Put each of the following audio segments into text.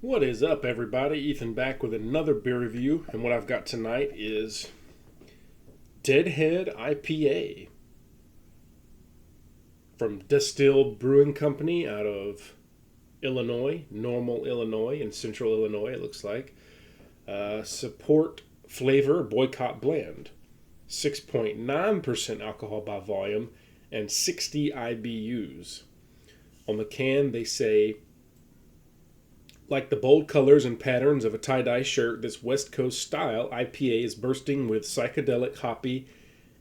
What is up, everybody? Ethan back with another beer review, and what I've got tonight is Deadhead IPA from Destihl Brewing Company out of Illinois, Normal, Illinois, in central Illinois, it looks like. Support flavor boycott blend, 6.9% alcohol by volume, and 60 IBUs. On the can, they say, like the bold colors and patterns of a tie-dye shirt, this West Coast style IPA is bursting with psychedelic, hoppy,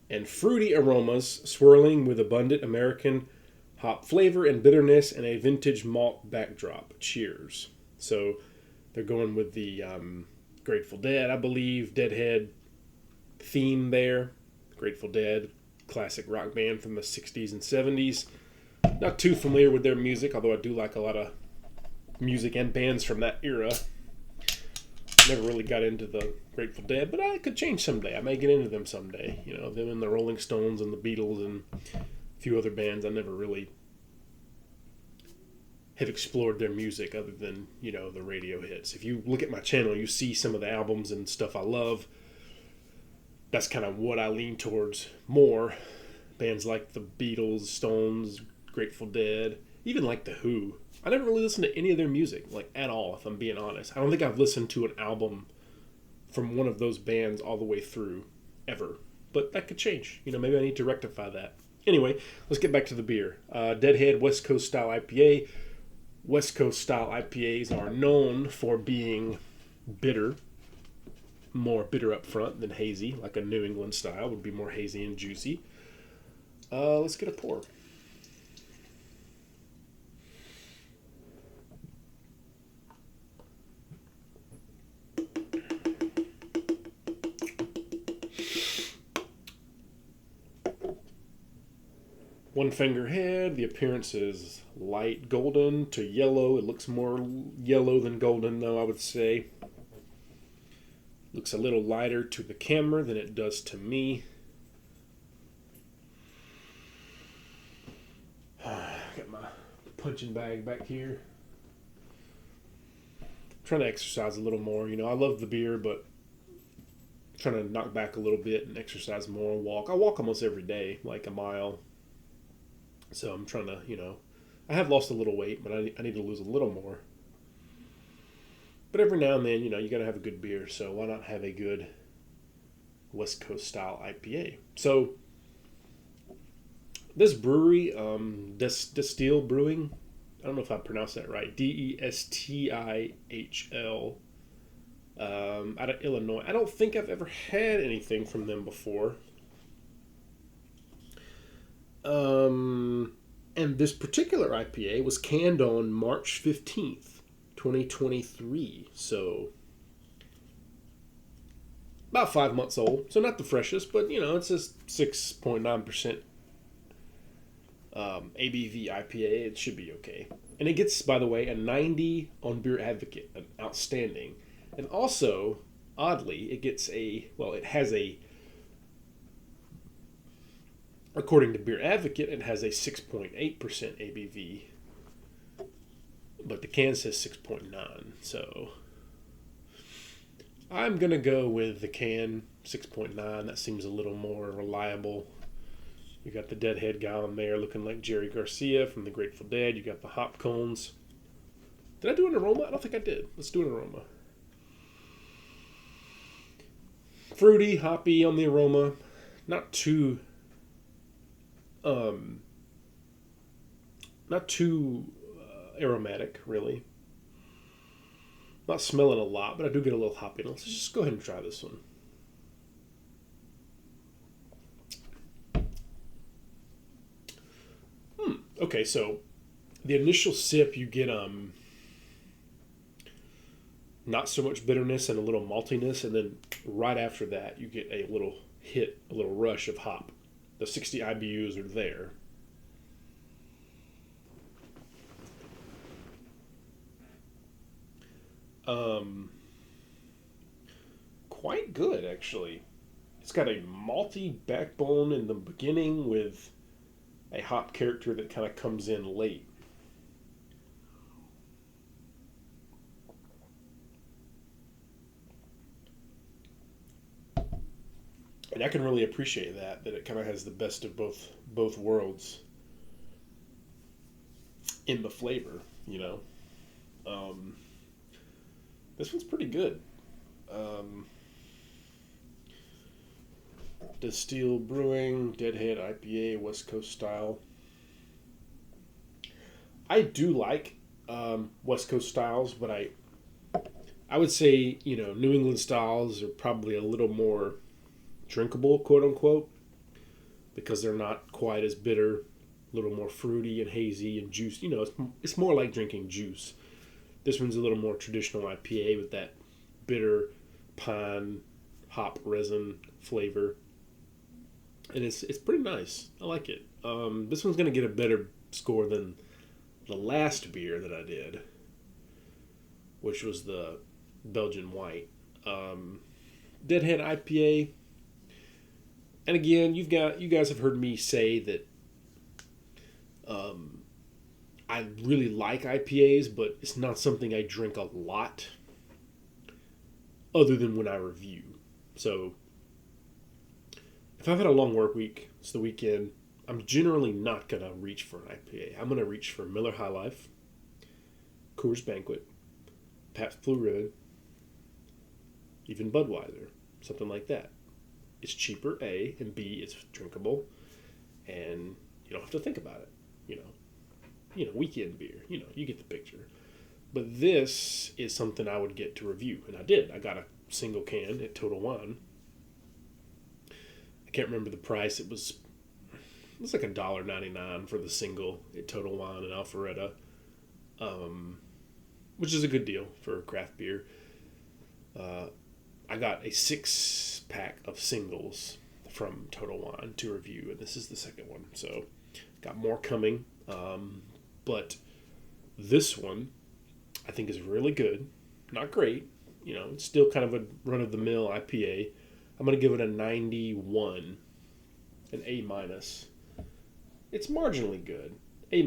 and fruity aromas, swirling with abundant American hop flavor and bitterness and a vintage malt backdrop. Cheers. So they're going with the Grateful Dead, I believe, Deadhead theme there. Grateful Dead, classic rock band from the 60s and 70s. Not too familiar with their music, although I do like a lot of music and bands from that era. Never really got into the Grateful Dead, but I could change someday. I may get into them someday. You know, them and the Rolling Stones and the Beatles and a few other bands. I never really have explored their music other than, you know, the radio hits. If you look at my channel, you see some of the albums and stuff I love. That's kind of what I lean towards more. Bands like the Beatles, Stones, Grateful Dead, even like The Who. I never really listened to any of their music, like, at all, if I'm being honest. I don't think I've listened to an album from one of those bands all the way through, ever. But that could change. You know, maybe I need to rectify that. Anyway, let's get back to the beer. Deadhead West Coast Style IPA. West Coast Style IPAs are known for being bitter. More bitter up front than hazy, like a New England style would be more hazy and juicy. Let's get a pour. One finger head. The appearance is light golden to yellow. It looks more yellow than golden, though, I would say. Looks a little lighter to the camera than it does to me. Got my punching bag back here. Trying to exercise a little more. You know, I love the beer, but trying to knock back a little bit and exercise more. Walk. I walk almost every day, like a mile. So I'm trying to, you know, I have lost a little weight, but I need to lose a little more. But every now and then, you know, you got to have a good beer. So why not have a good West Coast style IPA? So this brewery, Destihl Brewing, I don't know if I pronounced that right, Destihl, out of Illinois. I don't think I've ever had anything from them before. And this particular IPA was canned on March 15th, 2023. So about 5 months old. So not the freshest, but, you know, it's a 6.9% ABV IPA. It should be okay. And it gets, by the way, a 90 on Beer Advocate, an outstanding. And also, oddly, it gets it has a, according to Beer Advocate, it has a 6.8% ABV. But the can says 6.9. So I'm going to go with the can, 6.9. That seems a little more reliable. You got the Deadhead guy on there looking like Jerry Garcia from the Grateful Dead. You got the hop cones. Did I do an aroma? I don't think I did. Let's do an aroma. Fruity, hoppy on the aroma. Not too aromatic, really. Not smelling a lot, but I do get a little hoppiness. Let's just go ahead and try this one. Okay, so the initial sip, you get not so much bitterness and a little maltiness, and then right after that, you get a little hit, a little rush of hop. The 60 IBUs are there. Quite good, actually. It's got a malty backbone in the beginning with a hop character that kind of comes in late. And I can really appreciate that it kind of has the best of both worlds in the flavor, you know. This one's pretty good. Destihl Brewing, Deadhead IPA, West Coast style. I do like West Coast styles, but I would say, you know, New England styles are probably a little more drinkable, quote unquote, because they're not quite as bitter, a little more fruity and hazy and juice. You know, it's more like drinking juice. This one's a little more traditional IPA with that bitter pine hop resin flavor, and it's pretty nice. I like it. This one's gonna get a better score than the last beer that I did, which was the Belgian White. Deadhead IPA. And again, you guys have heard me say that I really like IPAs, but it's not something I drink a lot other than when I review. So if I've had a long work week, it's the weekend, I'm generally not going to reach for an IPA. I'm going to reach for Miller High Life, Coors Banquet, Pabst Blue Ribbon, even Budweiser, something like that. It's cheaper, A, and B, it's drinkable, and you don't have to think about it, you know, weekend beer, you get the picture. But this is something I would get to review, and I did. I got a single can at Total Wine. I can't remember the price. It was like $1.99 for the single at Total Wine in Alpharetta, which is a good deal for craft beer. I got a 6-pack of singles from Total Wine to review, and this is the second one. So, got more coming. But this one, I think, is really good. Not great. It's still kind of a run-of-the-mill IPA. I'm going to give it a 91, an A-. It's marginally good. A-,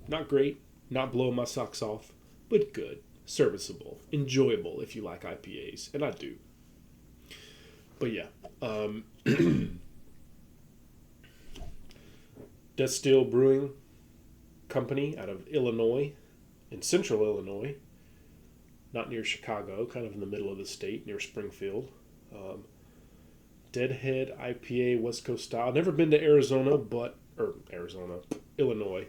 not great, not blowing my socks off, but good. Serviceable, enjoyable if you like IPAs, and I do. But yeah, Destihl Brewing Company out of Illinois, in central Illinois, not near Chicago, kind of in the middle of the state, near Springfield. Deadhead IPA, West Coast style. Never been to Illinois.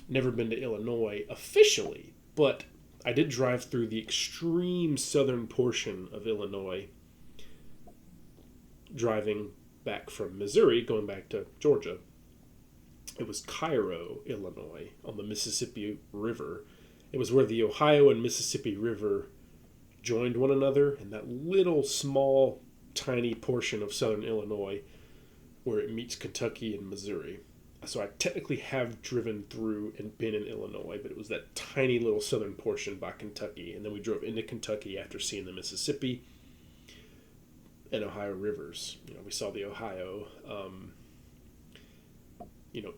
Never been to Illinois officially, but I did drive through the extreme southern portion of Illinois, driving back from Missouri, going back to Georgia. It was Cairo, Illinois, on the Mississippi River. It was where the Ohio and Mississippi River joined one another, and that little small, tiny portion of southern Illinois where it meets Kentucky and Missouri. So I technically have driven through and been in Illinois, but it was that tiny little southern portion by Kentucky. And then we drove into Kentucky after seeing the Mississippi and Ohio rivers. We saw the Ohio,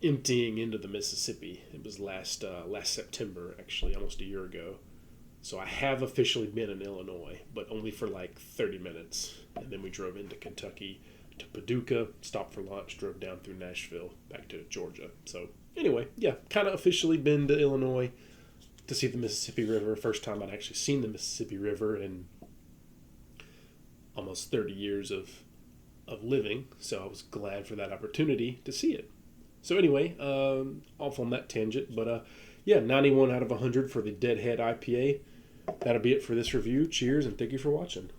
emptying into the Mississippi. It was last September, actually, almost a year ago. So I have officially been in Illinois, but only for like 30 minutes. And then we drove into Kentucky to Paducah, stopped for lunch, drove down through Nashville, back to Georgia. So anyway, yeah, kind of officially been to Illinois to see the Mississippi River. First time I'd actually seen the Mississippi River in almost 30 years of living. So I was glad for that opportunity to see it. So anyway, off on that tangent, but 91 out of 100 for the Deadhead IPA. That'll be it for this review. Cheers, and thank you for watching.